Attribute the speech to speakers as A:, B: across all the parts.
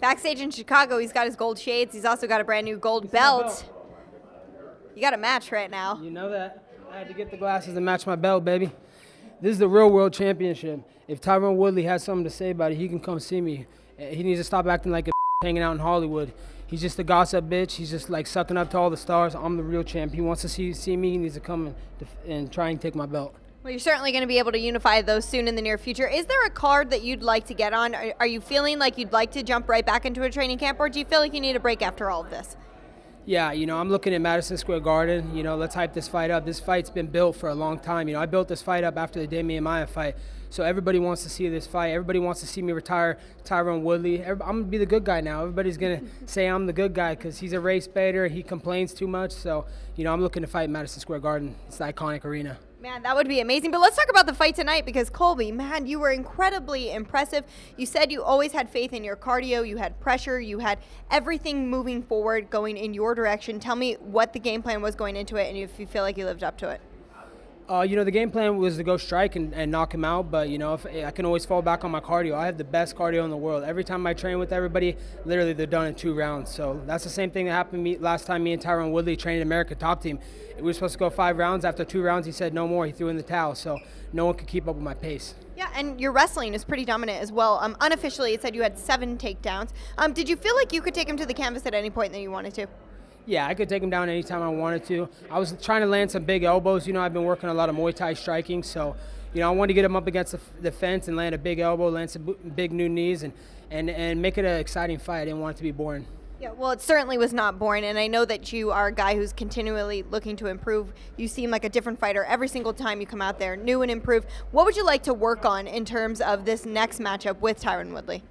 A: Backstage in Chicago, he's got his gold shades. He's also got a brand new gold belt. You got a match right now.
B: You know that. I had to get the glasses to match my belt, baby. This is the real world championship. If Tyron Woodley has something to say about it, he can come see me. He needs to stop acting like a hanging out in Hollywood. He's just a gossip bitch. He's just like sucking up to all the stars. I'm the real champ. He wants to see me. He needs to come and try and take my belt.
A: Well, you're certainly going to be able to unify those soon in the near future. Is there a card that you'd like to get on? Are you feeling like you'd like to jump right back into a training camp, or do you feel like you need a break after all of this?
B: Yeah, I'm looking at Madison Square Garden. Let's hype this fight up. This fight's been built for a long time. I built this fight up after the Damian Maia fight. So everybody wants to see this fight. Everybody wants to see me retire Tyron Woodley. I'm going to be the good guy now. Everybody's going to say I'm the good guy because he's a race baiter. He complains too much. So, I'm looking to fight Madison Square Garden. It's the iconic arena.
A: Man, that would be amazing. But let's talk about the fight tonight because, Colby, man, you were incredibly impressive. You said you always had faith in your cardio. You had pressure. You had everything moving forward going in your direction. Tell me what the game plan was going into it and if you feel like you lived up to it.
B: The game plan was to go strike and knock him out, but, if I can always fall back on my cardio. I have the best cardio in the world. Every time I train with everybody, literally they're done in 2 rounds. So that's the same thing that happened to me last time me and Tyron Woodley trained America Top Team. We were supposed to go 5 rounds. After 2 rounds, he said no more. He threw in the towel, so no one could keep up with my pace.
A: Yeah, and your wrestling is pretty dominant as well. Unofficially, it said you had 7 takedowns. Did you feel like you could take him to the canvas at any point that you wanted to?
B: Yeah, I could take him down anytime I wanted to. I was trying to land some big elbows. I've been working a lot of Muay Thai striking, so, I wanted to get him up against the fence and land a big elbow, land some big new knees, and make it an exciting fight. I didn't want it to be boring.
A: Yeah, well, it certainly was not boring, and I know that you are a guy who's continually looking to improve. You seem like a different fighter every single time you come out there, new and improved. What would you like to work on in terms of this next matchup with Tyron Woodley?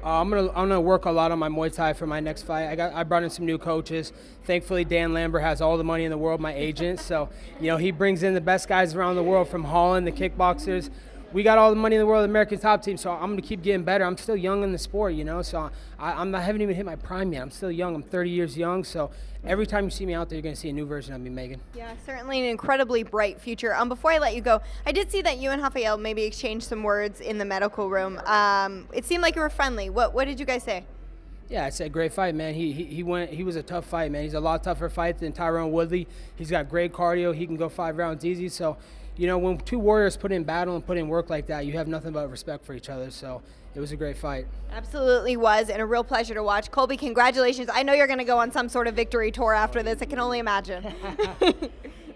B: I'm gonna work a lot on my Muay Thai for my next fight. I brought in some new coaches. Thankfully, Dan Lambert has all the money in the world, my agent. So, he brings in the best guys around the world from Holland, the kickboxers. We got all the money in the world, American Top Team. So I'm gonna keep getting better. I'm still young in the sport, So I haven't even hit my prime yet. I'm still young. I'm 30 years young. So every time you see me out there, you're gonna see a new version of me, Megan.
A: Yeah, certainly an incredibly bright future. Before I let you go, I did see that you and Rafael maybe exchanged some words in the medical room. It seemed like you were friendly. What did you guys say?
B: Yeah, it's a great fight, man. He was a tough fight, man. He's a lot tougher fight than Tyron Woodley. He's got great cardio. He can go 5 rounds easy. So, when 2 warriors put in battle and put in work like that, you have nothing but respect for each other. So it was a great fight.
A: Absolutely was, and a real pleasure to watch. Colby, congratulations. I know you're going to go on some sort of victory tour after this. I can only imagine.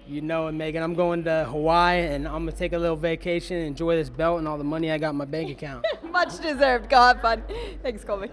B: You know it, Megan. I'm going to Hawaii, and I'm going to take a little vacation, enjoy this belt and all the money I got in my bank account.
A: Much deserved. Go have fun. Thanks, Colby.